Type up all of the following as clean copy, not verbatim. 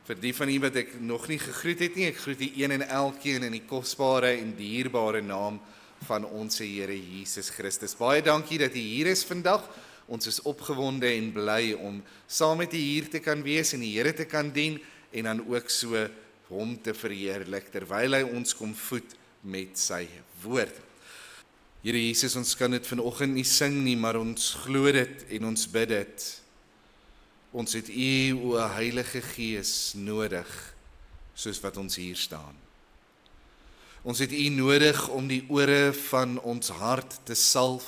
Vir die van u wat ek nog nie gegroet het nie, ek groet die een en elkeen in die kosbare en dierbare naam van ons Here Jesus Christus. Baie dankie dat u hier is vandag. Ons is opgewonde en bly om saam met u hier te kan wees en die Here te kan dien en dan ook so hom te verheerlik terwyl hy ons kom voed met sy woord. Here Jesus, ons kan dit vanoggend nie sing nie, maar ons glo dit en ons bid dit. Ons het u, o Heilige Gees, nodig, soos wat ons hier staan. Ons het u nodig om die ore van ons hart te salf,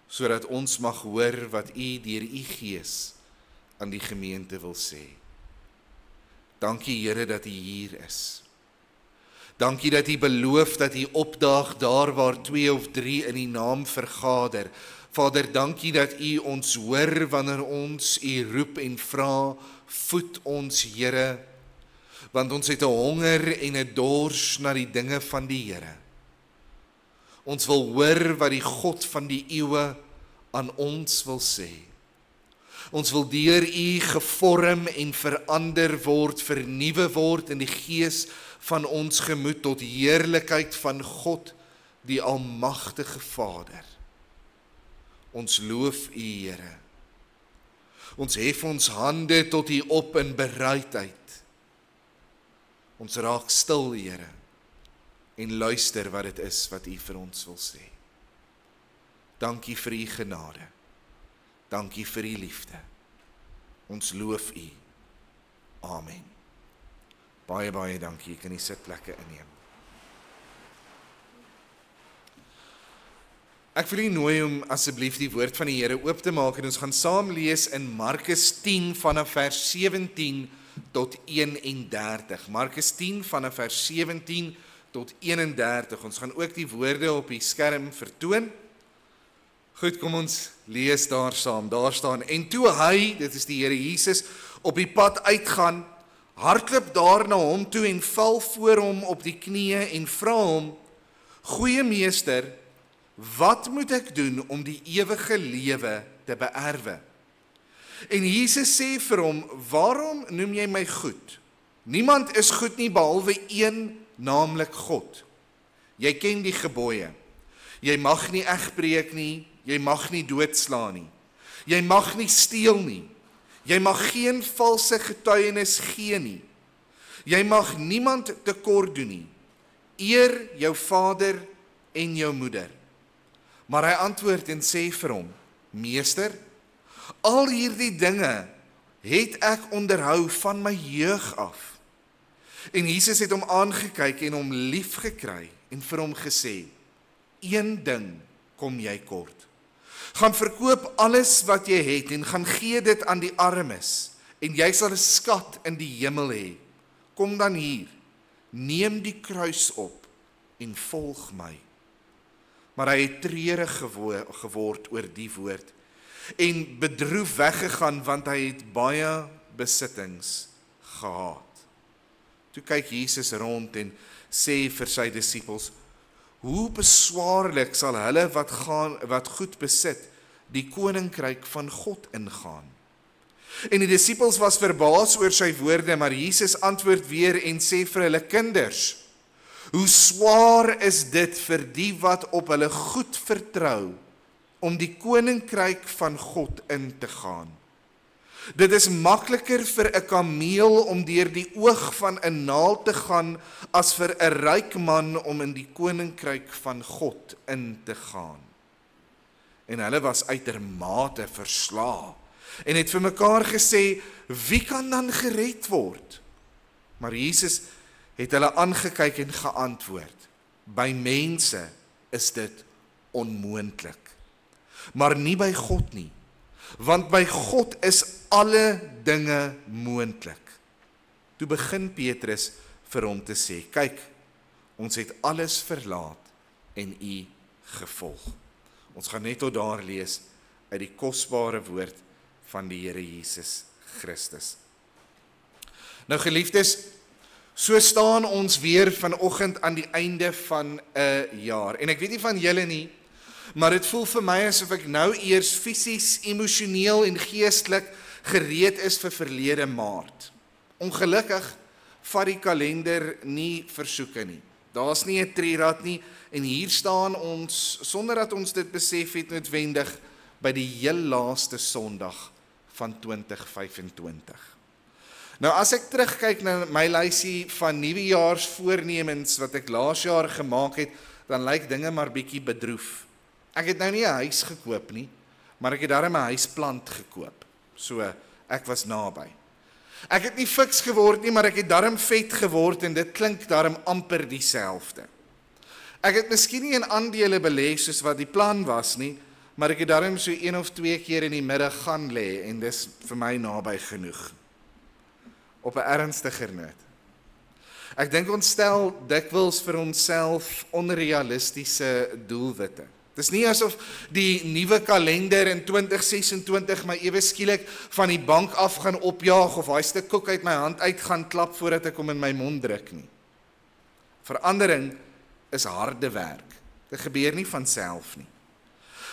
sodat ons mag hoor wat u deur u Gees aan die gemeente wil sê. Dankie Here dat u hier is. Dankie dat u beloof dat u opdaag daar waar 2 of 3 in die naam vergader. Vader, dankie dat u ons hoor wanneer ons u roep en vra, voed ons Here, want ons het 'n honger en 'n dors na die dinge van die Here. Ons wil hoor wat die God van die eeue aan ons wil sê. Ons wil deur u gevorm en verander word, vernuwe word in die gees van ons gemoed tot heerlikheid van God, die almagtige Vader. Ons loof u, Here. Ons hef ons hande tot u op in bereidheid. Ons raak stil, Here, en luister wat dit is wat u vir ons wil sê. Dankie vir u genade. Dankie vir u liefde. Ons loof u. Amen. Baie, baie dankie. Ek kan die sitplekke inneem. Ek wil u nooi om asseblief die woord van die Here oop te maak en ons gaan saam lees in Markus 10 vanaf vers 17 tot 31. Markus 10 vanaf vers 17 tot 31. Ons gaan ook die woorde op die skerm vertoon. Goed, kom ons lees daar saam. Daar staan: en toe hy, dit is die Here Jesus, op die pad uitgaan, hardloop daar na hom toe en val voor hom op die knieë en vra hom: Goeie meester, wat moet ek doen om die ewige lewe te beerwe? En Jesus sê vir hom: waarom noem jy my goed? Niemand is goed nie behalwe een, naamlik God. Jy ken die gebooie. Jy mag nie egbreek nie, jy mag nie doodslaan nie. Jy mag nie steel nie. Jy mag geen valse getuienis gee nie. Jy mag niemand tekort doen nie. Eer jou vader en jou moeder. Maar hy antwoord en sê vir hom: Meester, al hierdie dinge het ek onderhou van my jeug af. En Jesus het hom aangekyk en hom lief gekry en vir hom gesê: een ding kom jy kort. Gaan verkoop alles wat jy het en gaan gee dit aan die armes en jy sal 'n skat in die hemel hê. Kom dan hier, neem die kruis op en volg my. Maar hy het treurig geword oor die woord en bedroef weggegaan, want hy het baie besittings gehad. Toe kyk Jesus rond en sê vir sy disippels: hoe beswaarlik sal hulle wat goed besit, die koninkryk van God ingaan. En die disippels was verbaas oor sy woorde, maar Jesus antwoord weer en sê vir hulle: kinders, hoe swaar is dit vir die wat op hulle goed vertrou, om die koninkryk van God in te gaan. Dit is makliker vir 'n kameel om deur die oog van 'n naald te gaan, as vir 'n ryk man om in die koninkryk van God in te gaan. En hulle was uitermate verslae, en het vir mekaar gesê: wie kan dan gered word? Maar Jesus het hulle aangekyk en geantwoord: by mense is dit onmoontlik, maar nie by God nie, want by God is alle dinge moontlik. Toe begin Petrus vir hom te sê: kyk, ons het alles verlaat en u gevolg. Ons gaan net tot daar lees uit die kosbare woord van die Here Jesus Christus. Nou geliefdes, so staan ons weer vanoggend aan die einde van 'n jaar. En ek weet nie van julle nie, maar dit voel vir my asof ek nou eers fisies, emosioneel en geestelik gereed is vir verlede Maart. Ongelukkig vat die kalender nie versoeke nie. Daar's nie 'n trirad nie en hier staan ons, sonder dat ons dit besef het noodwendig, by die heel laaste Sondag van 2025. Nou as ek terugkyk na my lysie van nuwejaarsvoornemens wat ek laas jaar gemaak het, dan lyk dinge maar bietjie bedroef. Ek het nou nie 'n huis gekoop nie, maar ek het darem 'n huisplant gekoop. So, ek was naby. Ek het nie fiks geword nie, maar ek het darem vet geword en dit klink darem amper dieselfde. Ek het miskien nie in aandele belê soos wat die plan was nie, maar ek het darem so 1 of 2 keer in die middag gaan lê en dis vir my naby genoeg. Op 'n ernstiger noot. Ek dink ons stel dikwels vir onsself onrealistiese doelwitte. Dis nie asof die nuwe kalender in 2026 my ewe skielik van die bank af gaan opjaag of daai stuk koek uit my hand uit gaan klap voordat ek hom in my mond druk nie. Verandering is harde werk. Dit gebeur nie van self nie.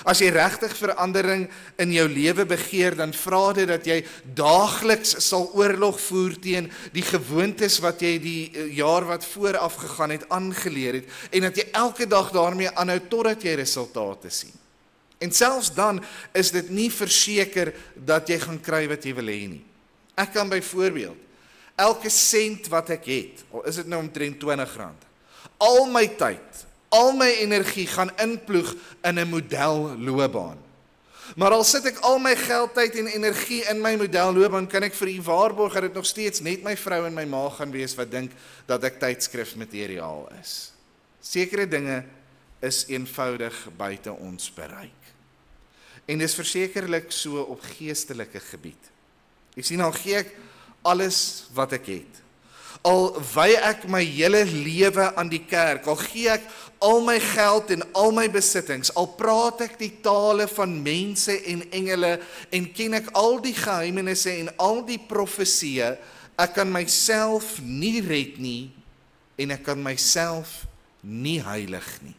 As jy regtig verandering in jou lewe begeer, dan vra dit dat jy daagliks sal oorlog voer teen die gewoontes wat jy die jaar wat vooraf gegaan het aangeleer het en dat jy elke dag daarmee aanhou totdat jy resultate sien. En selfs dan is dit nie verseker dat jy gaan kry wat jy wil hê nie. Ek kan byvoorbeeld elke sent wat ek het, al is dit nou omtrent R20, al my tyd, al my energie gaan inploeg in 'n modelloopbaan. Maar al sit ek al my geld, tyd en energie in my modelloopbaan, kan ek vir u waarborg dat dit nog steeds net my vrou en my ma gaan wees wat dink dat ek tydskrifmateriaal is. Sekere dinge is eenvoudig buite ons bereik. En dis versekerlik so op geestelike gebied. Jy sien, al gee ek alles wat ek het. Al wy ek my hele lewe aan die kerk, al gee ek al my geld en al my besittings, al praat ek die tale van mense en engele en ken ek al die geheimenisse en al die profesieë, ek kan myself nie red nie en ek kan myself nie heilig nie.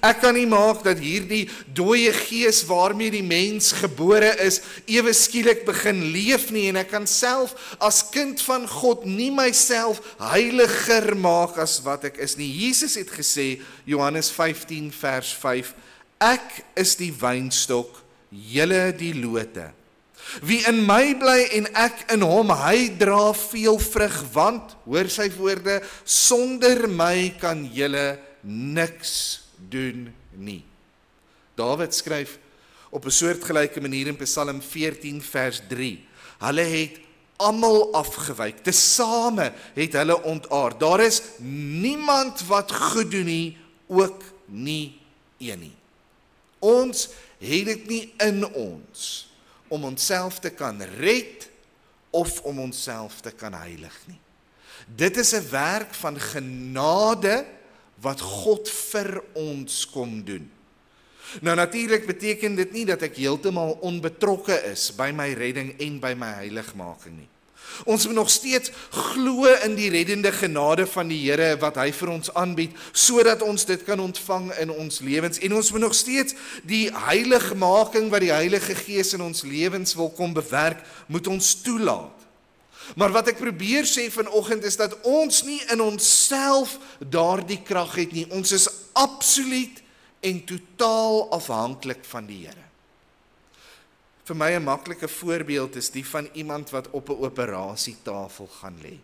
Ek kan nie maak dat hierdie dooie gees waarmee die mens gebore is, ewe skielik begin leef nie en ek kan self as kind van God nie myself heiliger maak as wat ek is nie. Jesus het gesê, Johannes 15 vers 5, ek is die wynstok, julle die lote. Wie in my bly en ek in hom, hy dra veel vrug, want, hoor sy woorde, sonder my kan julle niks doen nie. Dawid skryf op 'n soortgelyke manier in Psalm 14 vers 3. Hulle het almal afgewyk, tesame het hulle ontaard. Daar is niemand wat goed doen nie, ook nie een nie. Ons het dit nie in ons om onsself te kan red of om onsself te kan heilig nie. Dit is 'n werk van genade wat God vir ons kom doen. Nou natuurlik beteken dit nie dat ek heeltemal onbetrokke is by my redding en by my heiligmaking nie. Ons moet nog steeds glo in die reddende genade van die Here wat hy vir ons aanbied, sodat ons dit kan ontvang in ons lewens. En ons moet nog steeds die heiligmaking wat die Heilige Gees in ons lewens wil kom bewerk, moet ons toelaat. Maar wat ek probeer sê vanoggend is dat ons nie in onsself daardie krag het nie. Ons is absoluut en totaal afhanklik van die Here. Vir my 'n maklike voorbeeld is die van iemand wat op 'n operasietafel gaan lê.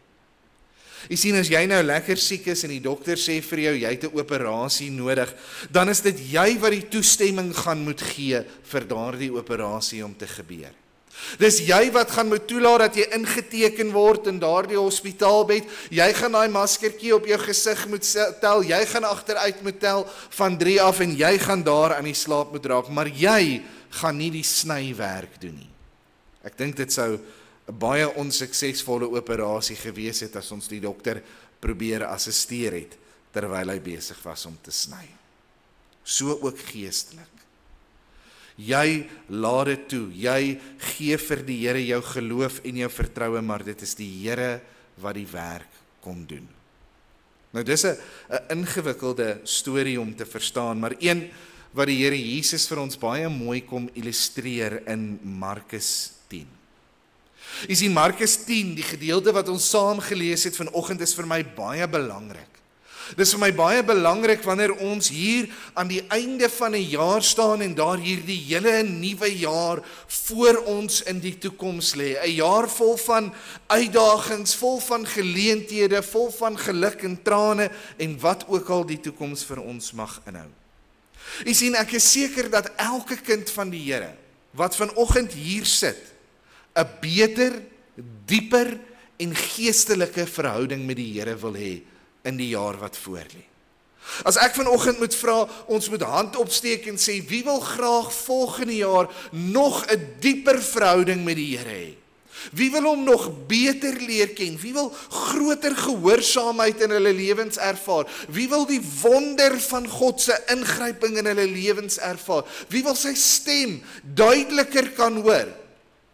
Jy sien, as jy nou lekker siek is en die dokter sê vir jou, jy het 'n operasie nodig, dan is dit jy wat die toestemming gaan moet gee vir daardie operasie om te gebeur. Dis jy wat gaan moet toelaat dat jy ingeteken word in daardie hospitaalbed. Jy gaan daai maskertjie op jou gesig moet tel, jy gaan agteruit moet tel van 3 af en jy gaan daar aan die slaap moet raak, maar jy gaan nie die snywerk doen nie. Ek dink dit sou 'n baie onsuksesvolle operasie gewees het as ons die dokter probeer assisteer het terwyl hy besig was om te sny. So ook geestelik. Jy laat dit toe, jy gee vir die Here jou geloof en jou vertroue, maar dit is die Here wat die werk kom doen. Nou dis 'n ingewikkelde storie om te verstaan, maar een wat die Here Jesus vir ons baie mooi kom illustreer in Markus 10. Jy sien Markus 10, die gedeelte wat ons saam gelees het vanoggend is vir my baie belangrik. Dis vir my baie belangrik wanneer ons hier aan die einde van 'n jaar staan en daar hierdie hele nuwe jaar voor ons in die toekoms lê. 'n Jaar vol van uitdagings, vol van geleenthede, vol van geluk en trane en wat ook al die toekoms vir ons mag inhou. Jy sien, ek is seker dat elke kind van die Here wat vanoggend hier sit, 'n beter, dieper en geestelike verhouding met die Here wil hê in die jaar wat voorlê. As ek vanoggend moet vra, ons moet hand opsteek en sê, wie wil graag volgende jaar nog 'n dieper verhouding met die Here hê? Wie wil hom nog beter leer ken? Wie wil groter gehoorsaamheid in hulle lewens ervaar? Wie wil die wonder van God se ingryping in hulle lewens ervaar? Wie wil sy stem duideliker kan hoor?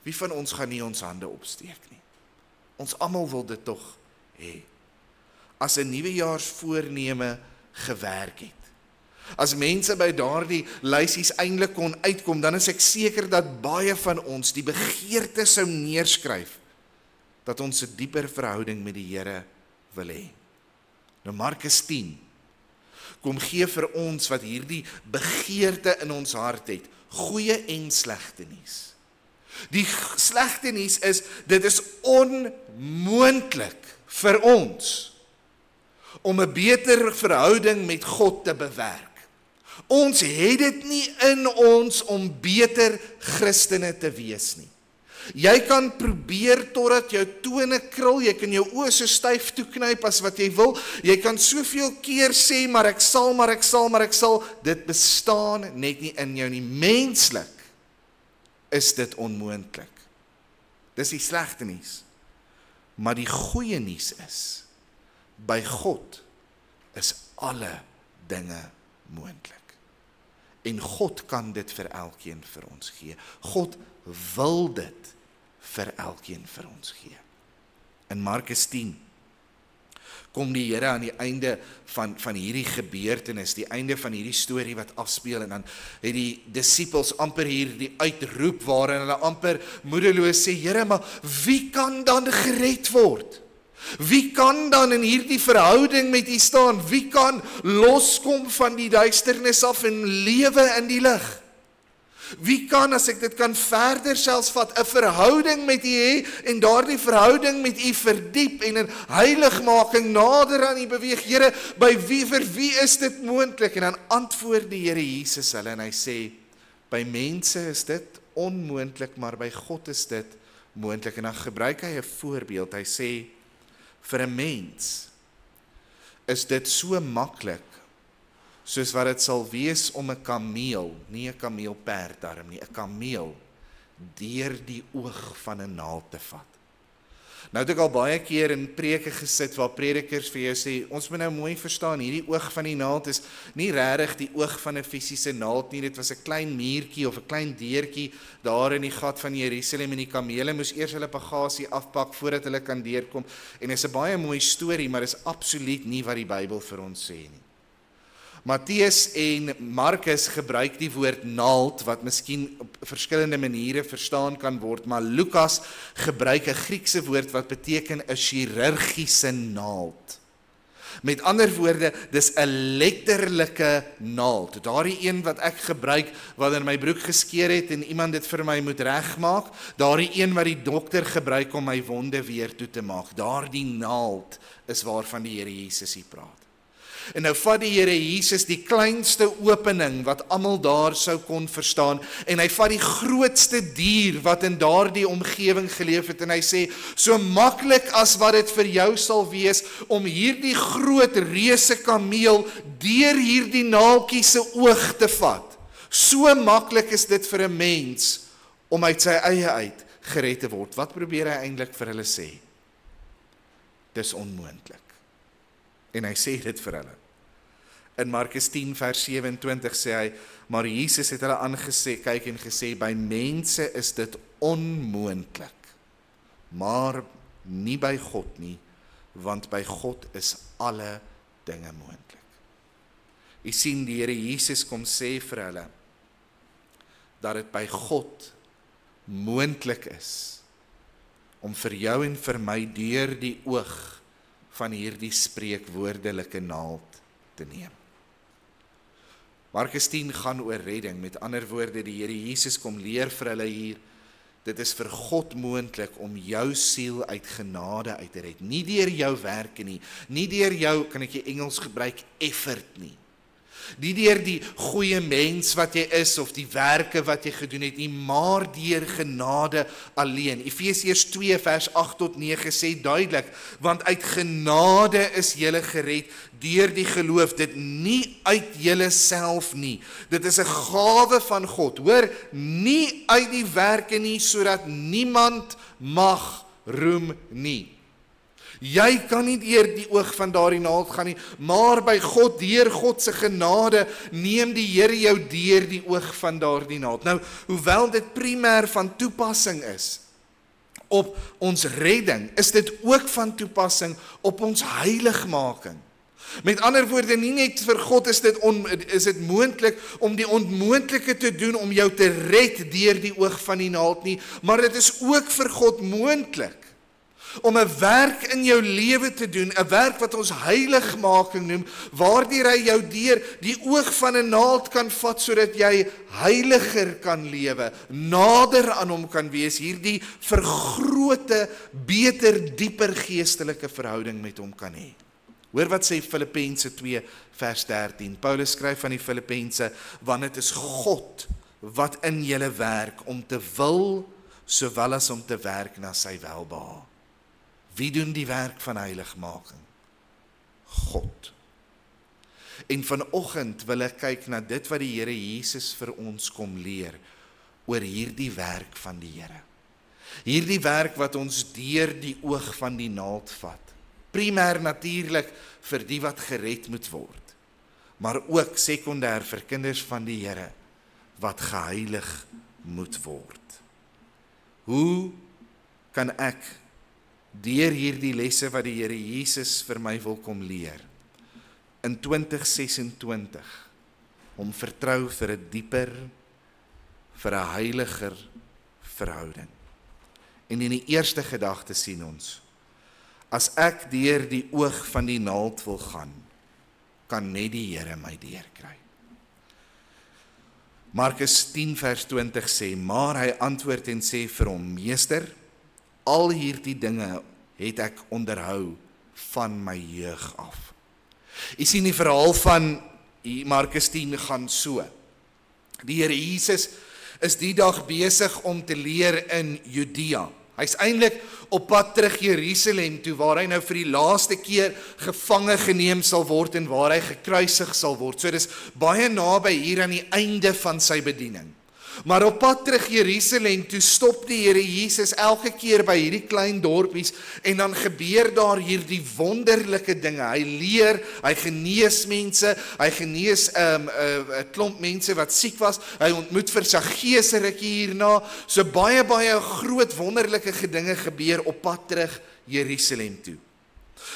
Wie van ons gaan nie ons hande opsteek nie? Ons almal wil dit tog hê. As 'n nuwejaarsvoorneme gewerk het. As mense by daardie lysies eintlik kon uitkom, dan is ek seker dat baie van ons die begeerte sou neerskryf dat ons 'n dieper verhouding met die Here wil hê. Nou Markus 10 kom gee vir ons wat hierdie begeerte in ons hart het, goeie en slegte nuus. Die slegte nuus is, dit is onmoontlik vir ons om 'n beter verhouding met God te bewerk. Ons het dit nie in ons om beter Christene te wees nie. Jy kan probeer totdat jou tone krul, jy kan jou oë so styf toeknyp as wat jy wil, jy kan soveel keer sê, maar ek sal, dit bestaan net nie in jou nie. Menslik is dit onmoontlik. Dis die slegte nuus. Maar die goeie nuus is, by God is alle dinge moontlik. En God kan dit vir elkeen vir ons gee. God wil dit vir elkeen vir ons gee. In Markus 10 kom die Here aan die einde van hierdie gebeurtenis, die einde van hierdie storie wat afspeel, en dan het die disippels amper hierdie uitroep waarin hulle amper moedeloos sê, Here, maar wie kan dan gered word? Wie kan dan in hierdie verhouding met U staan? Wie kan loskom van die duisternis af en lewe in die lig? Wie kan, as ek dit kan verder selfs vat, 'n verhouding met U hê en daardie verhouding met U verdiep en in heiligmaking nader aan U beweeg? Here, vir wie is dit moontlik? En dan antwoord die Here Jesus hulle en hy sê, by mense is dit onmoontlik, maar by God is dit moontlik. En dan gebruik hy 'n voorbeeld. Hy sê, vir 'n mens is dit so maklik soos wat dit sal wees om 'n kameel, nie 'n kameelperddarm nie, 'n kameel deur die oog van 'n naald te vat. Nou het ek al baie keer in preke gesit waar predikers vir jou sê, ons moet nou mooi verstaan, hierdie oog van die naald is nie regtig die oog van 'n fisiese naald nie, dit was 'n klein muurtjie of 'n klein deurtjie daar in die gat van Jerusalem, en die kamele moes eers hulle bagasie afpak voordat hulle kan deurkom, en dit is 'n baie mooi storie, maar dit is absoluut nie wat die Bybel vir ons sê nie. Matteus en Markus gebruik die woord naald, wat miskien op verskillende maniere verstaan kan word, maar Lukas gebruik 'n Griekse woord wat beteken 'n chirurgiese naald. Met ander woorde, dis 'n letterlike naald. Daardie een wat ek gebruik wanneer my broek geskeur het en iemand dit vir my moet regmaak, daardie een wat die dokter gebruik om my wonde weer toe te maak. Daardie naald is waarvan die Here Jesus hier praat. En nou vat die Here Jesus die kleinste opening wat almal daar sou kon verstaan, en hy vat die grootste dier wat in daardie omgewing geleef het, en hy sê, so maklik as wat dit vir jou sal wees om hierdie groot reuse kameel deur hierdie naaltjie se oog te vat, so maklik is dit vir 'n mens om uit sy eie uit gered te word. Wat probeer hy eintlik vir hulle sê? Dis onmoontlik. En hy sê dit vir hulle. In Markus 10 vers 27 sê hy, maar Jesus het hulle kyk en gesê, by mense is dit onmoontlik, maar nie by God nie, want by God is alle dinge moontlik. Jy sien, die Here Jesus kom sê vir hulle, dat dit by God moontlik is om vir jou en vir my deur die oog van hierdie spreekwoordelike naald te neem. Markus 10 gaan oor redding, met ander woorde, die Here Jesus kom leer vir hulle hier, dit is vir God moontlik om jou siel uit genade uit te red, nie deur jou werke nie, nie deur jou, kan ek die Engels gebruik, effort nie, nie deur die goeie mens wat jy is, of die werke wat jy gedoen het nie, maar deur genade alleen. Efesiërs 2 vers 8 tot 9 sê duidelik, want uit genade is julle gered, deur die geloof, dit nie uit julle self nie, dit is 'n gawe van God, hoor, nie uit die werke nie, sodat niemand mag roem nie. Jy kan nie deur die oog van daardie naald gaan nie, maar by God, deur God se genade, neem die Here jou deur die oog van daardie naald. Nou, hoewel dit primêr van toepassing is op ons redding, is dit ook van toepassing op ons heiligmaking. Met ander woorde, nie net vir God is dit moontlik om die onmoontlike te doen om jou te red deur die oog van die naald nie, maar dit is ook vir God moontlik om 'n werk in jou lewe te doen, 'n werk wat ons heiligmaking noem, waardeur hy jou deur die oog van 'n naald kan vat, sodat jy heiliger kan lewe, nader aan hom kan wees, hierdie vergrote, beter, dieper geestelike verhouding met hom kan hê. Hoor wat sê Filippense 2 vers 13. Paulus skryf aan die Filippense, want dit is God wat in julle werk om te wil, sowel as om te werk na sy welbehae. Wie doen die werk van heiligmaking? God. En vanoggend wil ek kyk na dit wat die Here Jesus vir ons kom leer oor hierdie werk van die Here. Hierdie werk wat ons deur die oog van die naald vat. Primêr natuurlik vir die wat gered moet word, maar ook sekondêr vir kinders van die Here wat geheilig moet word. Hoe kan ek deur hierdie lesse wat die Here Jesus vir my wil kom leer, in 2026, om vertrou vir 'n dieper, vir 'n heiliger verhouding? En in die eerste gedagte sien ons, as ek deur die oog van die naald wil gaan, kan net die Here my deurkry. Markus 10 vers 20 sê, maar hy antwoord en sê vir hom, Meester, al hierdie dinge het ek onderhou van my jeug af. Jy sien die verhaal van Markus 10 gaan so. Die Here Jesus is die dag besig om te leer in Judea. Hy's eintlik op pad terug Jerusalem toe, waar hy nou vir die laaste keer gevange geneem sal word en waar hy gekruisig sal word. So dis baie naby hier aan die einde van sy bediening. Maar op pad terug Jerusalem toe stop die Here Jesus elke keer by hierdie klein dorpies en dan gebeur daar hierdie wonderlike dinge. Hy leer, hy genees mense, hy genees 'n klomp mense wat siek was. Hy ontmoet vir Saggeus 'n rukkie hierna. So baie groot wonderlike dinge gebeur op pad terug Jerusalem toe.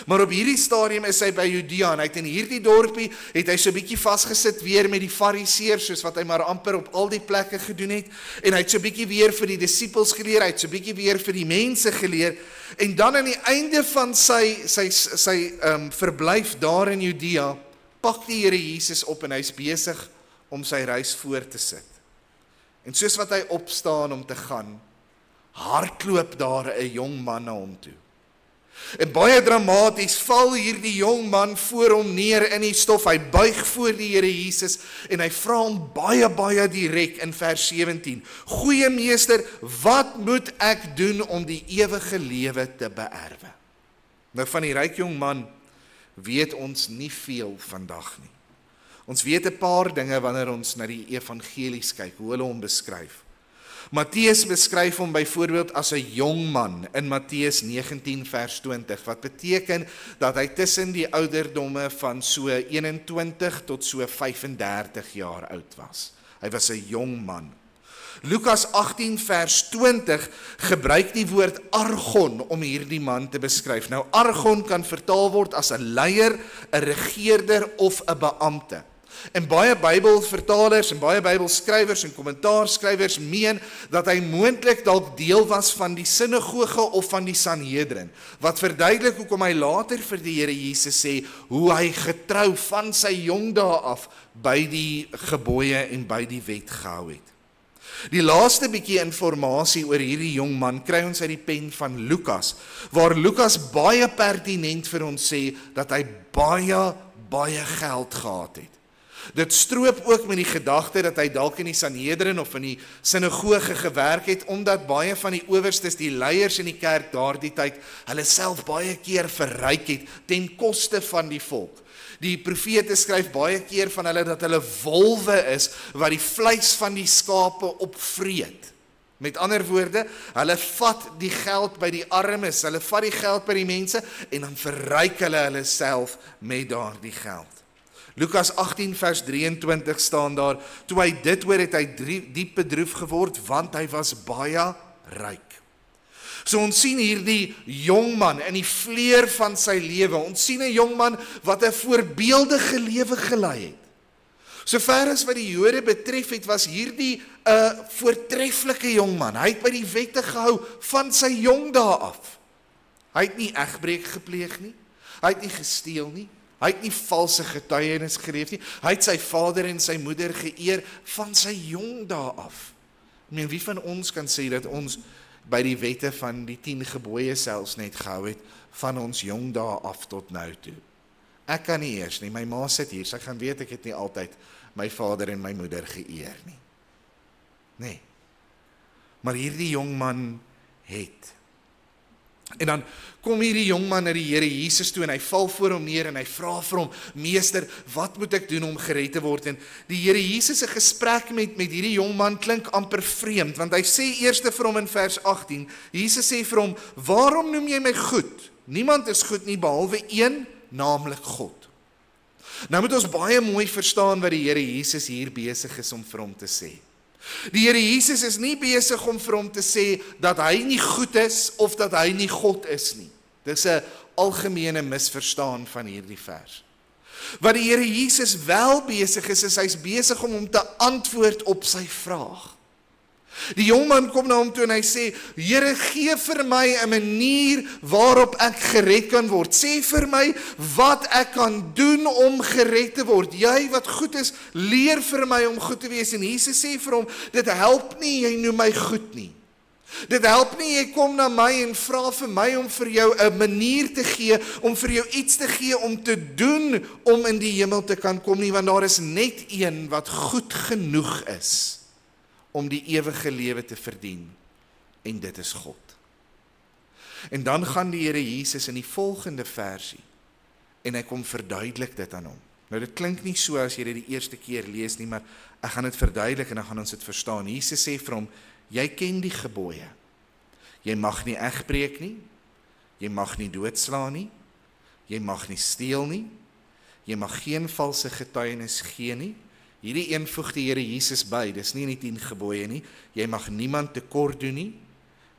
Maar op hierdie stadium is hy by Judea en hy het in hierdie dorpie, het hy so 'n bietjie vasgesit weer met die fariseërs, soos wat hy maar amper op al die plekke gedoen het, en hy het so 'n bietjie weer vir die disippels geleer, hy het so 'n bietjie weer vir die mense geleer, en dan aan die einde van sy verblyf daar in Judea, pak die Here Jesus op en hy's besig om sy reis voort te sit. En soos wat hy opstaan om te gaan, hardloop daar 'n jong man na hom toe. En baie dramaties val hierdie jong man voor hom neer in die stof. Hy buig voor die Here Jesus en hy vra hom baie direk in vers 17. Goeie meester, wat moet ek doen om die ewige lewe te beerwe? Nou van die ryk jong man weet ons nie veel vandag nie. Ons weet 'n paar dinge wanneer ons na die evangelies kyk, hoe hulle hom beskryf. Matteus beskryf hom byvoorbeeld as 'n jong man in Matteus 19 vers 20, wat beteken dat hy tussen die ouderdomme van so 21 tot so 35 jaar oud was. Hy was 'n jong man. Lukas 18 vers 20 gebruik die woord argon om hierdie man te beskryf. Nou argon kan vertaal word as 'n leier, 'n regeerder of 'n beampte. En baie Bybelvertalers en baie Bybelskrywers en kommentaarskrywers meen dat hy moontlik dalk deel was van die sinagoge of van die Sanhedrin, wat verduidelik hoekom hy later vir die Here Jesus sê, hoe hy getrou van sy jong dae af by die gebooie en by die wet gehou het. Die laaste bietjie informasie oor hierdie jong man kry ons uit die pen van Lukas, waar Lukas baie pertinent vir ons sê dat hy baie geld gehad het. Dit stroop ook met die gedagte dat hy dalk in die Sanhedrin of in die sinagoge gewerk het, omdat baie van die owerstes, die leiers in die kerk daardie tyd, hulle self baie keer verryk het ten koste van die volk. Die profete skryf baie keer van hulle dat hulle wolwe is wat die vleis van die skape opvreet. Met ander woorde, hulle vat die geld by die armes, hulle vat die geld by die mense en dan verryk hulle self met daardie geld. Lukas 18 vers 23 staan daar, toe hy dit hoor het hy diep bedroef geword, want hy was baie ryk. So ons sien hierdie jongman in die vleur van sy lewe, ons sien 'n jongman wat 'n voorbeeldige lewe gelei het. Sover as wat die Jode betref het, was hierdie 'n voortreffelike jongman. Hy het by die wette gehou van sy jong dae af. Hy het nie egbreek gepleeg nie, hy het nie gesteel nie, hy het nie valse getuienis geleef nie, hy het sy vader en sy moeder geëer van sy jong dae af. Ek meen, wie van ons kan sê dat ons by die wette van die 10 gebooie selfs net gehou het, van ons jong dae af tot nou toe? Ek kan nie eers nie, my ma sit hier, so ek gaan weet ek het nie altyd my vader en my moeder geëer nie. Nee. Maar hierdie jong man het. En dan kom hierdie jong man na die Here Jesus toe en hy val voor hom neer en hy vra vir hom, meester, wat moet ek doen om gered te word? En die Here Jesus se gesprek met hierdie jong man klink amper vreemd, want hy sê eers vir hom in vers 18, Jesus sê vir hom, waarom noem jy my goed? Niemand is goed nie behalwe een, naamlik God. Nou moet ons baie mooi verstaan wat die Here Jesus hier besig is om vir hom te sê. Die Here Jesus is nie besig om vir hom te sê dat hy nie goed is of dat hy nie God is nie. Dis 'n algemene misverstaan van hierdie vers. Wat die Here Jesus wel besig is hy's besig om hom te antwoord op sy vraag. Die jongman kom na hom toe en hy sê, Here, gee vir my 'n manier waarop ek gered kan word. Sê vir my wat ek kan doen om gered te word. Jy wat goed is, leer vir my om goed te wees. En Jesus sê vir hom, dit help nie jy noem my goed nie. Dit help nie jy kom na my en vra vir my om vir jou 'n manier te gee, om vir jou iets te gee om te doen om in die hemel te kan kom nie, want daar is net een wat goed genoeg is om die ewige lewe te verdien, en dit is God. En dan gaan die Here Jesus in die volgende versie, en hy kom verduidelik dit aan hom. Nou dit klink nie so as jy dit die eerste keer lees nie, maar ek gaan dit verduidelik en dan gaan ons dit verstaan. Jesus sê vir hom, jy ken die gebooie. Jy mag nie egbreek nie, jy mag nie doodslaan nie, jy mag nie steel nie, jy mag geen valse getuienis gee nie. Hierdie een voeg die Here Jesus by, dis nie in die 10 gebooie nie, jy mag niemand tekort doen nie,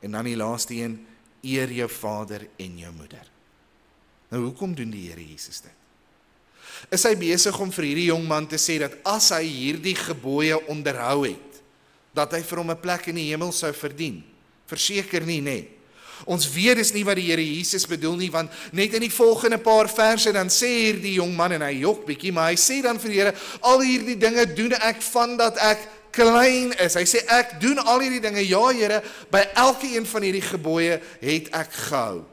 en dan die laaste een, eer jou vader en jou moeder. Nou hoekom doen die Here Jesus dit? Is hy besig om vir hierdie jong man te sê, dat as hy hierdie gebooie onderhou het, dat hy vir hom 'n plek in die hemel sou verdien? Verseker nie, nee. Ons weet dis nie wat die Here Jesus bedoel nie, want net in die volgende paar verse dan sê hierdie jong man, en hy jok bietjie, maar hy sê dan vir die Here, al hierdie dinge doen ek van dat ek klein is. Hy sê, ek doen al hierdie dinge, ja Here, by elke een van hierdie gebooie het ek gehou.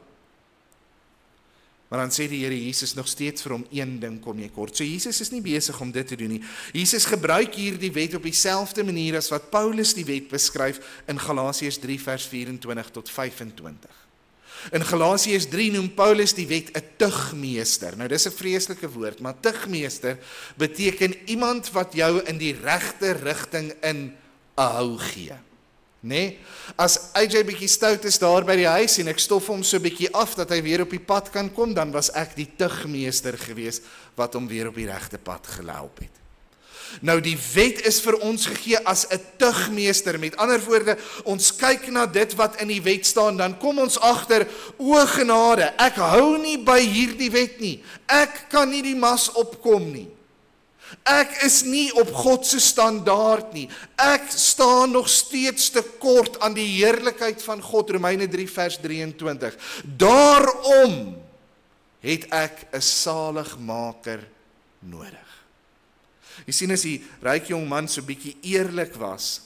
Maar dan sê die Here Jesus nog steeds vir hom, een ding kom jy kort. So Jesus is nie besig om dit te doen nie. Jesus gebruik hier die wet op dieselfde manier as wat Paulus die wet beskryf in Galasiërs 3 vers 24 tot 25. In Galasiërs 3 noem Paulus die wet 'n tugmeester. Nou dis 'n vreeslike woord, maar tugmeester beteken iemand wat jou in die regte rigting in 'n hou gee. Nee, as AJ bietjie stout is daar by die huis en ek stof hom so bietjie af dat hy weer op die pad kan kom, dan was ek die tugmeester gewees wat hom weer op die regte pad gehelp het. Nou die wet is vir ons gegee as 'n tugmeester. Met ander woorde, ons kyk na dit wat in die wet staan, dan kom ons agter, o genade, ek hou nie by hierdie wet nie. Ek kan nie die mas opkom nie. Ek is nie op God se standaard nie. Ek staan nog steeds tekort aan die heerlikheid van God, Romeine 3 vers 23. Daarom het ek 'n saligmaker nodig. Jy sien, as die ryk jong man so bietjie eerlik was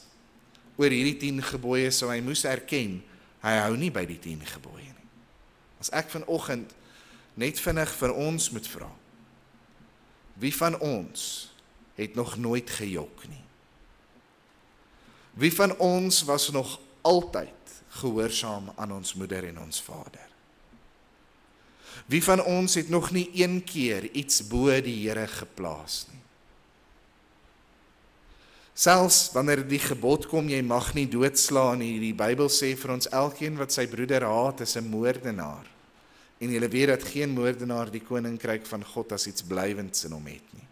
oor hierdie 10 gebooie, sou hy moes erken, hy hou nie by die 10 gebooie nie. As ek vanoggend net vinnig vir ons moet vra, wie van ons het nog nooit gejok nie? Wie van ons was nog altyd gehoorsaam aan ons moeder en ons vader? Wie van ons het nog nie een keer iets bo die Here geplaas nie? Selfs wanneer die gebod kom, jy mag nie doodslaan nie, die Bybel sê vir ons, elkeen wat sy broeder haat is 'n moordenaar. En julle weet dat geen moordenaar die koninkryk van God as iets blywends in hom het nie.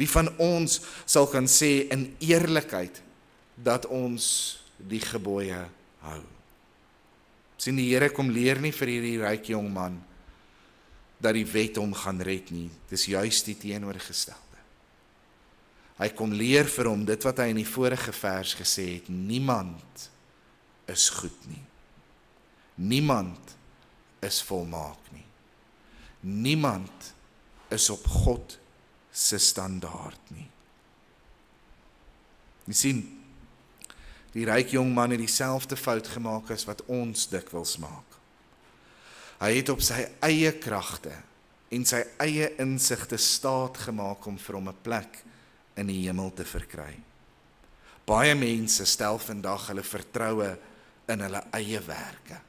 Wie van ons sal kan sê in eerlikheid dat ons die gebooie hou? Sien, die Here kom leer nie vir hierdie ryk jong man dat die wet hom gaan red nie. Dis juist die teenoorgestelde. Hy kom leer vir hom dit wat hy in die vorige vers gesê het, niemand is goed nie. Niemand is volmaak nie. Niemand is op God se standaard nie. Jy sien, die ryk jong man het dieselfde fout gemaak as wat ons dikwels maak. Hy het op sy eie kragte en sy eie insigte staat gemaak om vir hom 'n plek in die hemel te verkry. Baie mense stel vandag hulle vertroue in hulle eie werke.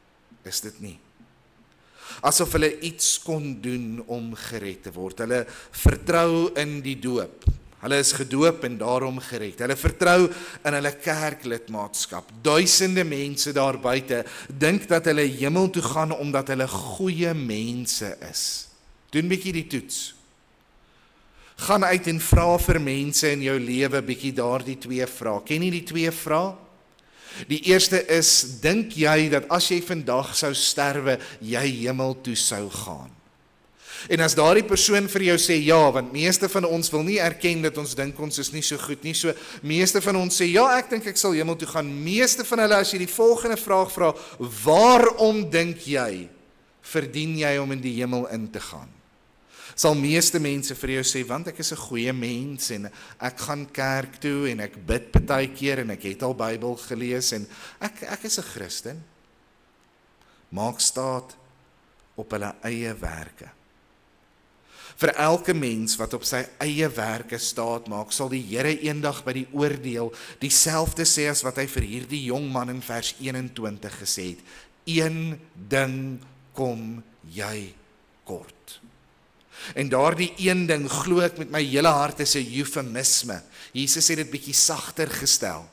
Is dit nie? Asof hulle iets kon doen om gered te word. Hulle vertrou in die doop. Hulle is gedoop en daarom gered. Hulle vertrou in hulle kerklidmaatskap. Duisende mense daar buite dink dat hulle hemel toe gaan omdat hulle goeie mense is. Doen bietjie die toets. Gaan uit en vra vir mense in jou lewe bietjie daardie 2 vrae. Ken jy die 2 vrae? Die eerste is, dink jy dat as jy vandag sou sterwe, jy hemel toe sou gaan? En as daardie persoon vir jou sê ja, want meeste van ons wil nie erken dat ons dink ons is nie so goed nie, so meeste van ons sê ja, ek dink ek sal hemel toe gaan. Meeste van hulle, as jy die volgende vraag vra, waarom dink jy verdien jy om in die hemel in te gaan? Sal meeste mense vir jou sê, want ek is 'n goeie mens en ek gaan kerk toe en ek bid partykeer en ek het al Bybel gelees en ek is 'n Christen. Maak staat op hulle eie werke. Vir elke mens wat op sy eie werke staat maak, sal die Here eendag by die oordeel dieselfde sê as wat hy vir hierdie jong man in vers 21 gesê het. Een ding kom jy kort. En daardie een ding, glo ek met my hele hart, is 'n eufemisme. Jesus het dit bietjie sagter gestel.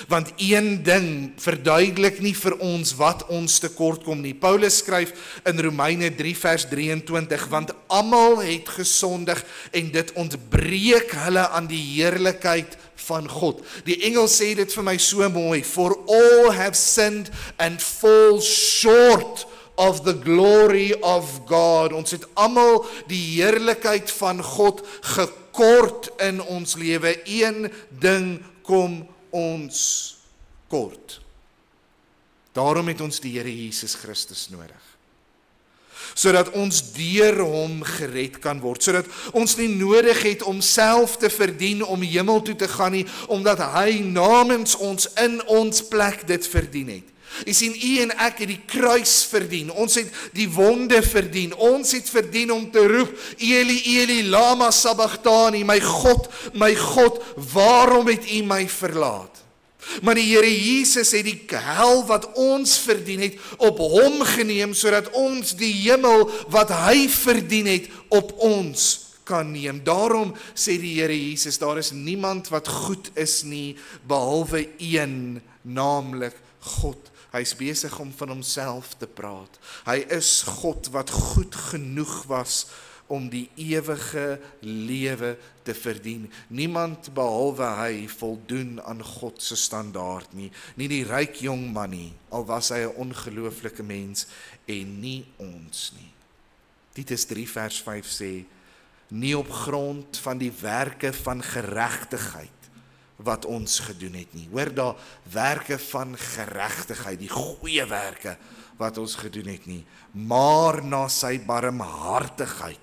Want een ding verduidelik nie vir ons wat ons tekort kom nie. Paulus skryf in Romeine 3 vers 23, want almal het gesondig en dit ontbreek hulle aan die heerlikheid van God. Die engel sê dit vir my so mooi, for all have sinned and fall short of the glory of God. Ons het almal die heerlikheid van God gekort in ons lewe. Een ding kom ons kort. Daarom het ons die Here Jesus Christus nodig. Sodat ons deur hom gered kan word, sodat ons nie nodig het om self te verdien om hemel toe te gaan nie, omdat hy namens ons in ons plek dit verdien het. Jy sien, u en ek het die kruis verdien, ons het die wonde verdien, ons het verdien om te roep, Eli, Eli, lama sabachthani, my God, waarom het u my verlaat? Maar die Here Jesus het die hel wat ons verdien het, op hom geneem, sodat ons die hemel wat hy verdien het, op ons kan neem. Daarom sê die Here Jesus, daar is niemand wat goed is nie, behalwe een, naamlik God. Hy is besig om van homself te praat. Hy is God wat goed genoeg was om die ewige lewe te verdien. Niemand behalwe hy voldoen aan God se standaard nie. Nie die ryk jong man nie, al was hy 'n ongelooflike mens, en nie ons nie. Titus 3 vers 5 sê, nie op grond van die werke van geregtigheid wat ons gedoen het nie. Hoor daar, werke van geregtigheid, die goeie werke wat ons gedoen het nie, maar na sy barmhartigheid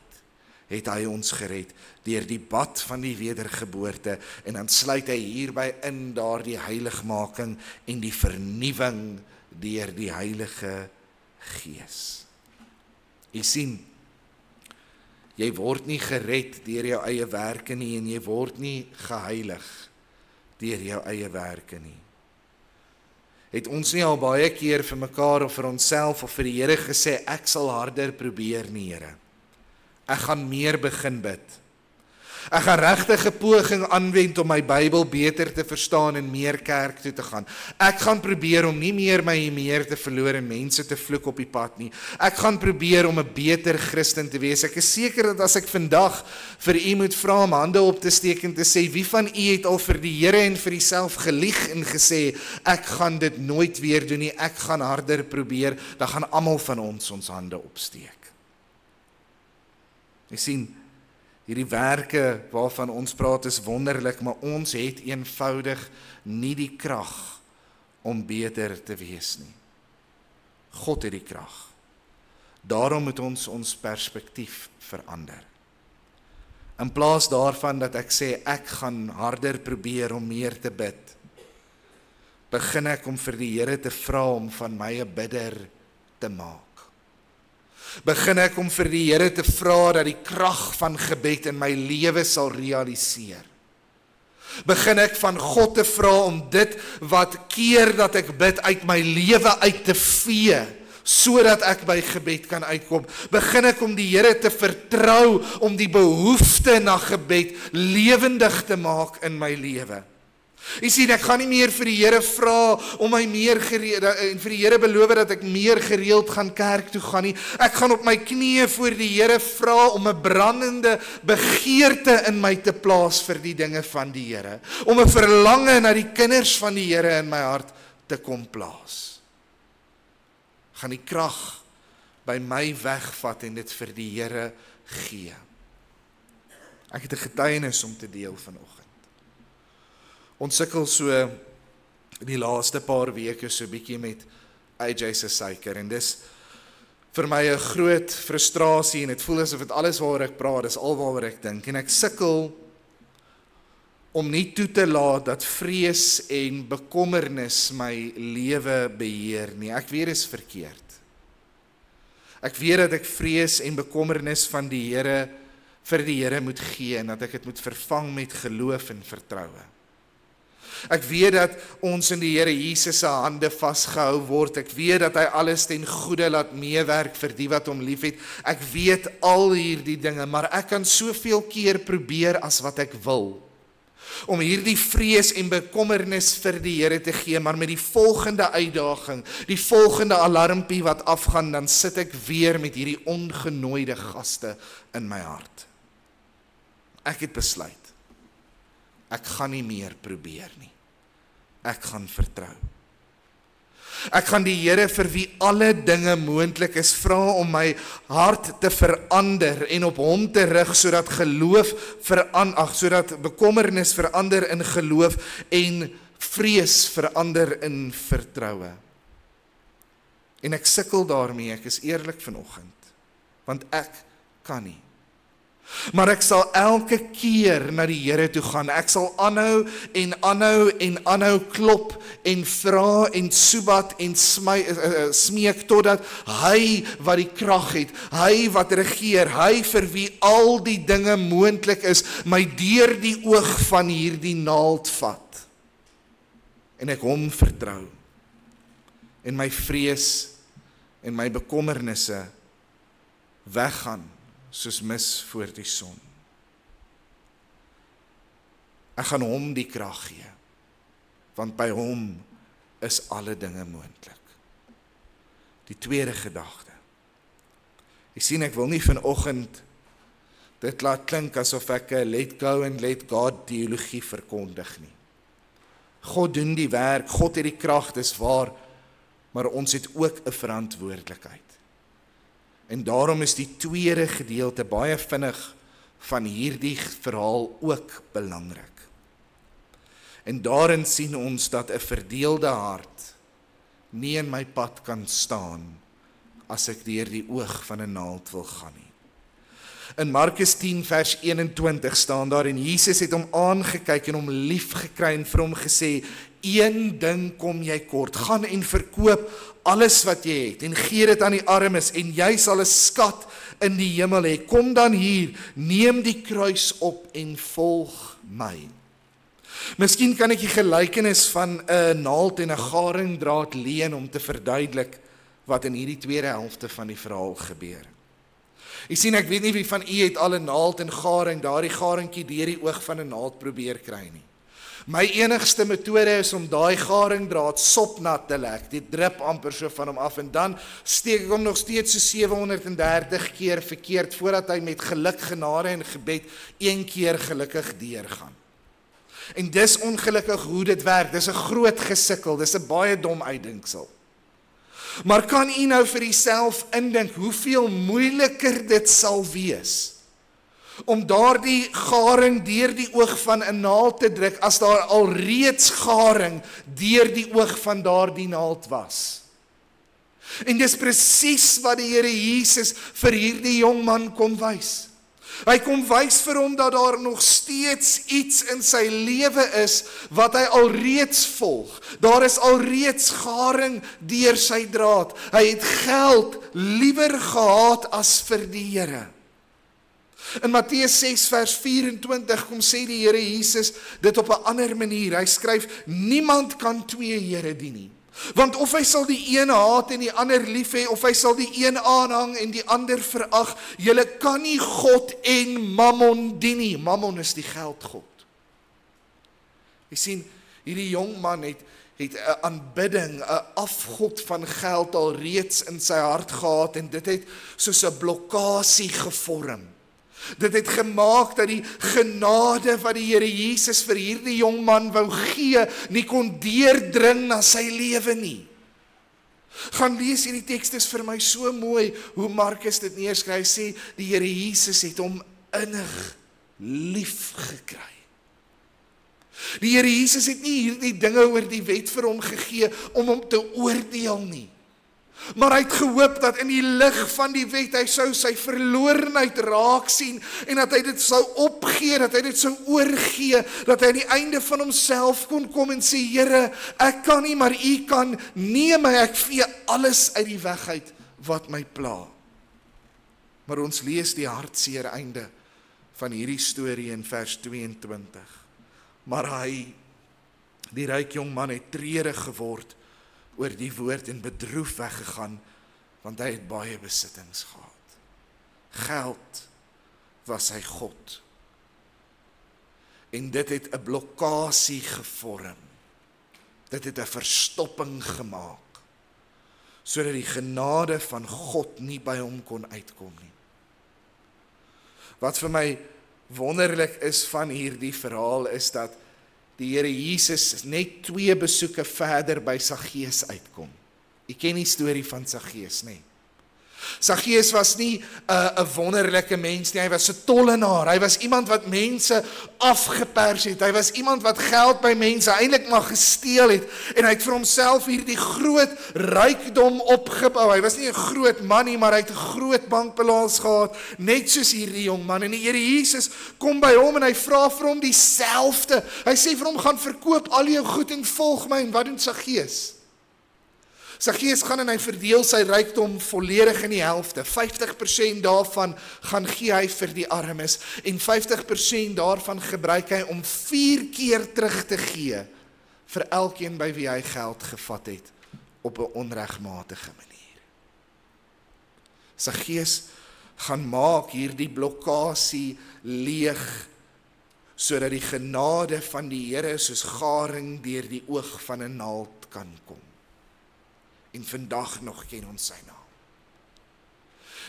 het hy ons gered deur die bad van die wedergeboorte, en dan sluit hy hierby in daardie heiligmaking en die vernuwing deur die Heilige Gees. Jy sien, jy word nie gered deur jou eie werke nie, en jy word nie geheilig deur jou eie werke nie. Het ons nie al baie keer vir mekaar of vir onsself of vir die Here gesê, ek sal harder probeer nie, Here. Ek gaan meer begin bid. Ek gaan regtig 'n poging aanwend om my Bybel beter te verstaan en meer kerk toe te gaan. Ek gaan probeer om nie meer my meer te verloor en mense te vloek op die pad nie. Ek gaan probeer om 'n beter Christen te wees. Ek is seker dat as ek vandag vir u moet vra om hande op te steek en te sê, wie van u het al vir die Here en vir jouself gelieg en gesê, ek gaan dit nooit weer doen nie, ek gaan harder probeer, dan gaan almal van ons hande opsteek. Jy sien, hierdie werke waarvan ons praat is wonderlik, maar ons het eenvoudig nie die krag om beter te wees nie. God het die krag. Daarom moet ons perspektief verander. In plaas daarvan dat ek sê, ek gaan harder probeer om meer te bid, begin ek om vir die Here te vra om van my 'n bidder te maak. Begin ek om vir die Here te vra dat die krag van gebed in my lewe sal realiseer. Begin ek van God te vra om dit wat keer dat ek bid uit my lewe uit te vee, sodat ek by gebed kan uitkom. Begin ek om die Here te vertrou om die behoefte na gebed lewendig te maak in my lewe. Jy sien, ek gaan nie meer vir die Here vra om my meer gereeld, en vir die Here beloof dat ek meer gereeld gaan kerk toe gaan nie. Ek gaan op my knieë voor die Here vra om 'n brandende begeerte in my te plaas vir die dinge van die Here, om 'n verlange na die kinders van die Here in my hart te kom plaas. Gaan die krag by my wegvat en dit vir die Here gee. Ek het 'n getuienis om te deel vanoggend. Ons sukkel so die laaste paar weke so bietjie met AJ se suiker, en dis vir my 'n groot frustrasie, en dit voel asof dit alles waaroor ek praat, dis alwaaroor ek dink, en ek sukkel om nie toe te laat dat vrees en bekommernis my lewe beheer nie. Ek weet dit is verkeerd. Ek weet dat ek vrees en bekommernis van die Here vir die Here moet gee, en dat ek dit moet vervang met geloof en vertroue. Ek weet dat ons in die Here Jesus se hande vasgehou word. Ek weet dat hy alles ten goeie laat meewerk vir die wat hom liefhet. Ek weet al hierdie dinge, maar ek kan soveel keer probeer as wat ek wil om hierdie vrees en bekommernis vir die Here te gee, maar met die volgende uitdaging, die volgende alarmpie wat afgaan, dan sit ek weer met hierdie ongenooide gaste in my hart. Ek het besluit, ek gaan nie meer probeer nie. Ek gaan vertrou. Ek gaan die Here vir wie alle dinge moontlik is vra om my hart te verander en op hom te rig, sodat sodat bekommernis verander in geloof en vrees verander in vertroue. En ek sukkel daarmee, ek is eerlik vanoggend, want ek kan nie. Maar ek sal elke keer na die Here toe gaan. Ek sal aanhou klop en vra en soebat en smeek totdat hy wat die krag het, hy wat regeer, hy vir wie al die dinge moontlik is, my deur die oog van hierdie naald vat. En ek hom vertrou. En my vrees en my bekommernisse weggaan soos mis voor die son. Ek gaan hom die krag gee, want by hom is alle dinge moontlik. Die tweede gedagte. Jy sien, ek wil nie vanoggend dit laat klink asof ek 'n let go and let God teologie verkondig nie. God doen die werk, God het die krag, dis waar, maar ons het ook 'n verantwoordelikheid. En daarom is die tweede gedeelte baie vinnig van hierdie verhaal ook belangrik. En daarin sien ons dat 'n verdeelde hart nie in my pad kan staan as ek deur die oog van 'n naald wil gaan nie. In Markus 10 vers 21 staan daar, en Jesus het hom aangekyk en hom lief gekry en vir hom gesê, een ding kom jy kort, gaan en verkoop alles wat jy het en gee dit aan die armes en jy sal 'n skat in die hemel hê. Kom dan hier, neem die kruis op en volg my. Miskien kan ek die gelykenis van 'n naald en 'n garingdraad leen om te verduidelik wat in hierdie tweede helfte van die verhaal gebeur. Jy sien, ek weet nie wie van u het al 'n naald en garing, daardie garingkie deur die oog van 'n naald probeer kry nie. My enigste metode is om daai garingdraad sopnat te lek. Dit drup amper so van hom af en dan steek ek hom nog steeds so 730 keer verkeerd voordat hy met geluk, genade en gebed een keer gelukkig deurgaan. En dis ongelukkig hoe dit werk. Dis 'n groot gesukkel, dis 'n baie dom uitdinksel. Maar kan u nou vir uself indink hoeveel moeiliker dit sal wees om daardie garing deur die oog van 'n naald te druk as daar alreeds garing deur die oog van daardie naald was? En dis presies wat die Here Jesus vir hierdie jong man kom wys. Hy kom wys vir hom dat daar nog steeds iets in sy lewe is wat hy alreeds volg. Daar is alreeds garing deur sy draad. Hy het geld liewer gehad as vir die Here. In Matteus 6 vers 24 kom sê die Here Jesus dit op 'n ander manier. Hy skryf, niemand kan twee Here dien nie. Want of hy sal die een haat en die ander lief hê, of hy sal die een aanhang en die ander verag, julle kan nie God en Mammon dien nie. Mammon is die geldgod. Jy sien, hierdie jong man het 'n aanbidding, 'n afgod van geld al reeds in sy hart gehad en dit het soos 'n blokkasie gevorm. Dit het gemaak dat die genade wat die Here Jesus vir hierdie jong man wou gee, nie kon deurdring na sy lewe nie. Gaan lees hierdie teks, is vir my so mooi hoe Markus dit neerskryf. Hy sê die Here Jesus het hom innig lief gekry. Die Here Jesus het nie hierdie dinge oor die wet vir hom gegee om hom te oordeel nie. Maar hy het gehoop dat in die lig van die wet hy sou sy verlorenheid raak sien en dat hy dit sou opgee, dat hy dit sou oorgee, dat hy aan die einde van homself kon kom en sê, Here, ek kan nie, maar U kan, neem my, ek vee alles uit die weg uit wat my pla. Maar ons lees die hartseer einde van hierdie storie in vers 22. Maar hy, die ryk jong man, het treurig geword oor die woord en bedroef weggegaan, want hy het baie besittings gehad. Geld was sy God. En dit het 'n blokkasie gevorm. Dit het 'n verstopping gemaak, sodat die genade van God nie by hom kon uitkom nie. Wat vir my wonderlik is van hierdie verhaal is dat die Here Jesus net 2 besoeke verder by Saggeus uitkom. Jy ken die storie van Saggeus, nê? Saggeus was nie 'n wonderlike mens nie, hy was 'n tollenaar, hy was iemand wat mense afgepers het, hy was iemand wat geld by mense eintlik maar gesteel het, en hy het vir homself hierdie groot rykdom opgebou. Hy was nie 'n groot man nie, maar hy het 'n groot bankbalans gehad, net soos hierdie jong man, en die Here Jesus kom by hom en hy vra vir hom dieselfde. Hy sê vir hom, gaan verkoop al jou goed en volg my. En wat doen Saggeus? Saggeus gaan en hy verdeel sy rykdom volledig in die helfte. 50% daarvan gaan gee hy vir die armes en 50% daarvan gebruik hy om 4 keer terug te gee vir elkeen by wie hy geld gevat het op 'n onregmatige manier. Saggeus gaan maak hierdie blokkasie leeg sodat die genade van die Here soos garing deur die oog van 'n naald kan kom. En vandag nog ken ons sy naam.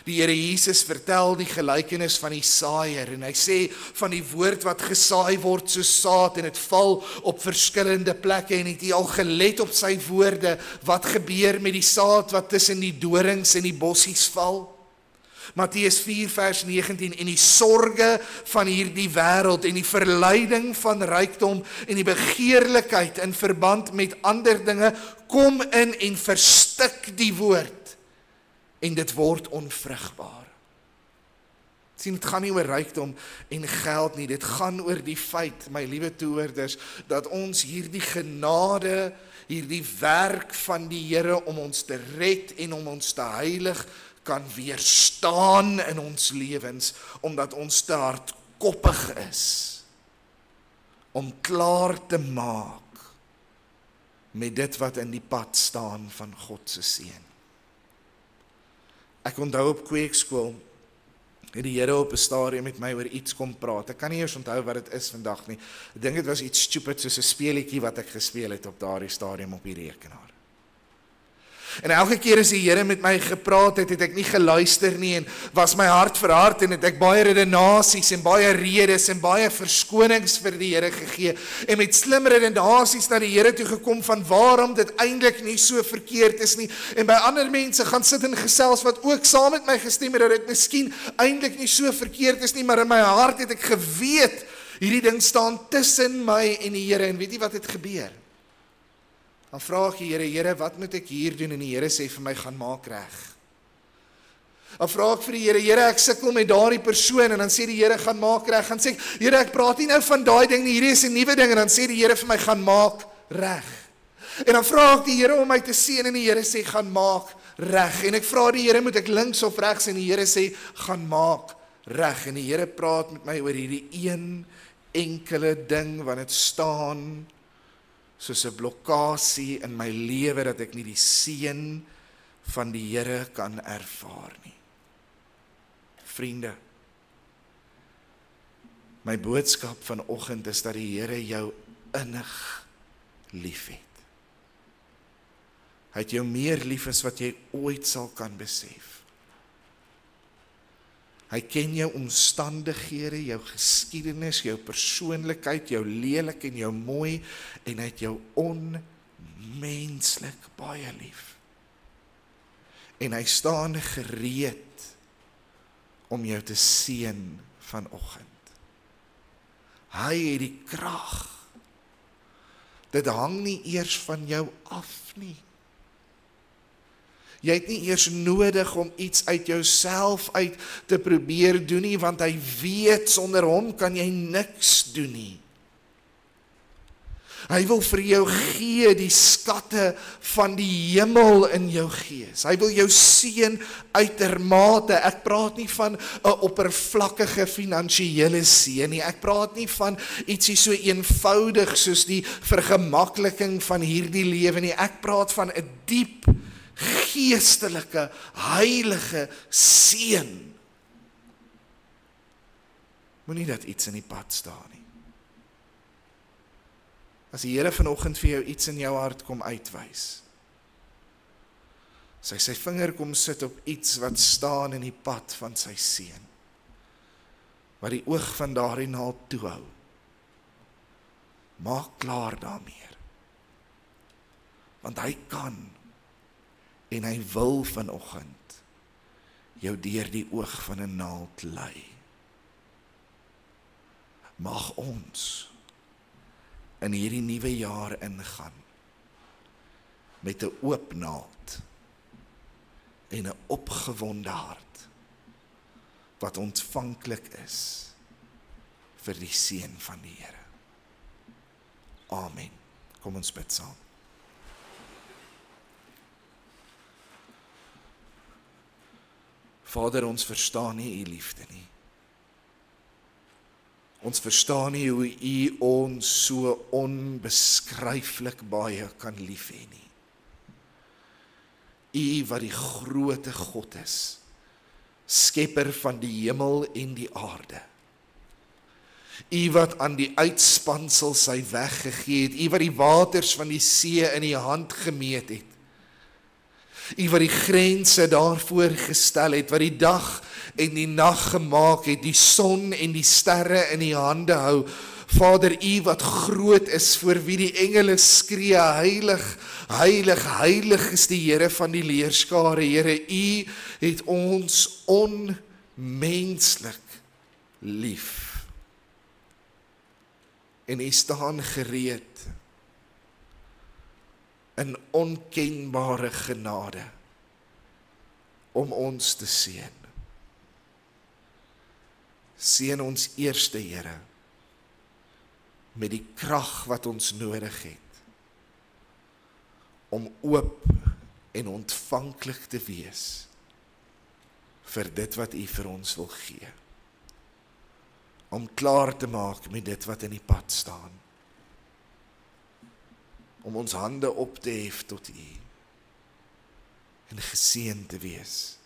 Die Here Jesus vertel die gelykenis van die saaier en hy sê van die woord wat gesaai word soos saad en dit val op verskillende plekke, en het jy al gelet op sy woorde wat gebeur met die saad wat tussen die dorings en die bossies val? Matteus 4 vers 19, en die sorge van hierdie wêreld en die verleiding van rykdom en die begeerlikheid in verband met ander dinge kom in en verstik die woord en dit word onvrugbaar. Sien, dit gaan nie oor rykdom en geld nie, dit gaan oor die feit, my liewe toehoorders, dat ons hierdie genade, hierdie werk van die Here om ons te red en om ons te heilig, kan weerstaan in ons lewens, omdat ons te hardkoppig is, om klaar te maak met dit wat in die pad staan van God se seën. Ek onthou op kweekskool, het die Here op 'n stadium met my oor iets kom praat. Ek kan nie eers onthou wat dit is vandag nie. Ek dink dit was iets stupid soos 'n speletjie wat ek gespeel het op daardie stadium op die rekenaar. En elke keer as die Here met my gepraat het, het ek nie geluister nie en was my hart verhard en het ek baie redenasies en baie redes en baie verskonings vir die Here gegee en met slim redenasies na die Here toe gekom van waarom dit eintlik nie so verkeerd is nie en by ander mense gaan sit en gesels wat ook saam met my gestem het dat dit miskien eintlik nie so verkeerd is nie, maar in my hart het ek geweet hierdie ding staan tussen my en die Here en weet jy wat het gebeur? Dan vra ek die Here, Here, wat moet ek hier doen? En die Here sê vir my, gaan maak reg. Dan vra ek vir die Here, Here, ek sukkel met daardie persoon, en dan sê die Here, gaan maak reg. Dan sê ek, Here, ek praat nie nou van daai ding nie, hierdie is 'n nuwe ding, en dan sê die Here vir my, gaan maak reg. En dan vra ek die Here om my te seën, en die Here sê, gaan maak reg. En ek vra die Here, moet ek links of regs? En die Here sê, gaan maak reg. En die Here praat met my oor hierdie een enkele ding, want dit staan soos 'n blokkasie in my lewe, dat ek nie die seën van die Here kan ervaar nie. Vriende, my boodskap vanoggend is dat die Here jou innig liefhet. Hy het jou meer lief as wat jy ooit sal kan besef. Hy ken jou omstandighede, jou geskiedenis, jou persoonlikheid, jou lelik en jou mooi, en hy het jou onmenslik baie lief. En hy staan gereed om jou te seën vanoggend. Hy het die krag. Dit hang nie eers van jou af nie. Jy het nie eers nodig om iets uit jouself uit te probeer doen nie, want hy weet, sonder hom kan jy niks doen nie. Hy wil vir jou gee die skatte van die hemel in jou gees. Hy wil jou seën uitermate. Ek praat nie van 'n oppervlakkige finansiële seën nie. Ek praat nie van ietsie so eenvoudig soos die vergemakliking van hierdie lewe nie. Ek praat van 'n diep geestelike, heilige seën. Moenie dat iets in die pad staan nie. As die Here vanoggend vir jou iets in jou hart kom uitwys, as hy sy vinger kom sit op iets wat staan in die pad van sy seën, wat die oog van daardie naald toehou, maak klaar daarmee. Want hy kan en hy wil vanoggend jou deur die oog van 'n naald lei. Mag ons in hierdie nuwe jaar ingaan met 'n oop naald en 'n opgewonde hart wat ontvanklik is vir die seën van die Here. Amen. Kom ons bid saam. Vader, ons verstaan nie u liefde nie. Ons verstaan nie hoe u ons so onbeskryflik baie kan lief hê nie. U wat die grootte God is, skepper van die hemel en die aarde. U wat aan die uitspansel sy weg gegee het, u wat die waters van die see in die hand gemeet het. U wat die grense daarvoor gestel het, wat die dag en die nag gemaak het, die son en die sterre in die hande hou, Vader, U wat groot is, voor wie die engele skree, heilig, heilig, heilig is die Here van die leerskare. Here, U het ons onmenslik lief. En U staan gereed in onkenbare genade om ons te seën. Seën ons eerste, Here, met die krag wat ons nodig het, om oop en ontvanklik te wees vir dit wat U vir ons wil gee. Om klaar te maak met dit wat in die pad staan. Om ons hande op te hef tot U en geseën te wees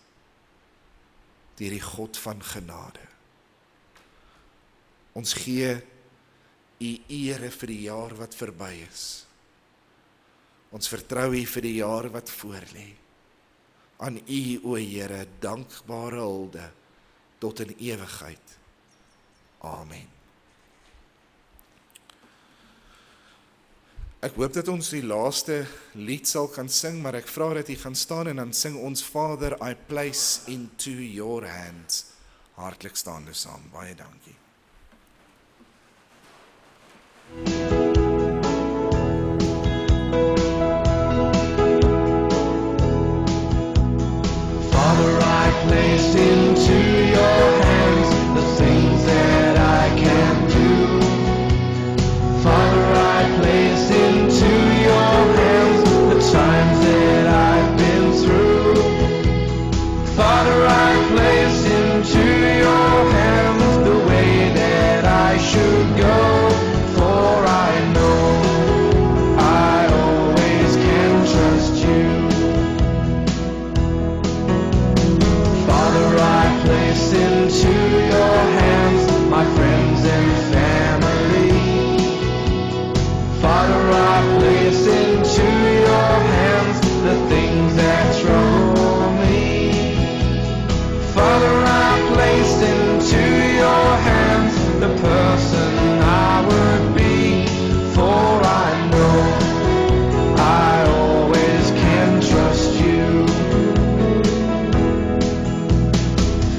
deur die God van genade. Ons gee U ere vir die jaar wat verby is. Ons vertrou U vir die jaar wat voorlê. Aan U, o Here, dankbare hulde tot in ewigheid. Amen. Ek hoop dat ons die laaste lied sal kan sing, maar ek vra dat U gaan staan en dan sing ons Father, I place into your hands. Hartlik staande saam. Baie dankie. Father, I place into your hands the things that I can do. Father, I place into your hands the times that I've been through. Father, I place into your hands the way that I should go. For I know I always can trust you. Father, I place into your hands my friends and family. Father, I place into your hands the things that trouble me. Father, I place into your hands the person I would be. For I know I always can trust you.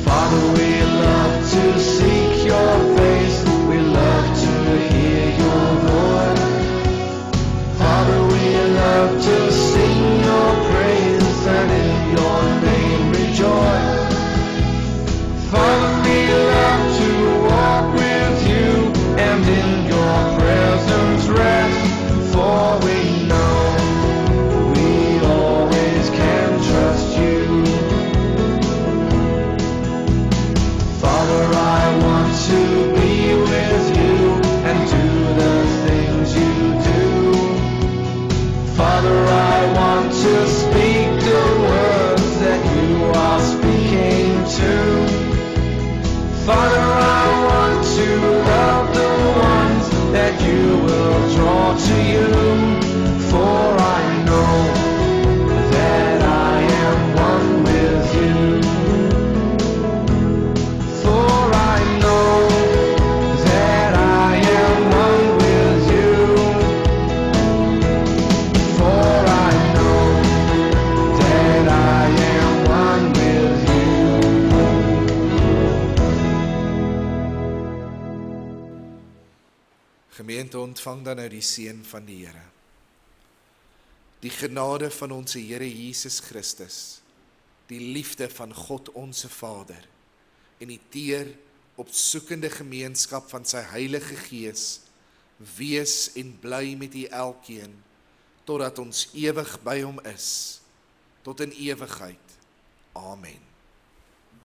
Father, we love to seek your face. We love to hear your voice. Father, we love to sing your praise and in your name rejoice. Father, we love to walk with you and in your presence rest. For we know we always can trust you. Father, I want to be with you and do the things you do. Father, I want to speak the words that you are speaking to. Father, I want to love the ones that you will draw to you. For I know that I am one with you. For I know that I am one with you. For I know that I am one with you. Gemeente, ontvang dan nou die seën van die Here. Die genade van ons Here Jesus Christus, die liefde van God onsse Vader en die teer opsoekende gemeenskap van sy Heilige Gees wees en bly met u elkeen totdat ons ewig by hom is, tot in ewigheid. Amen.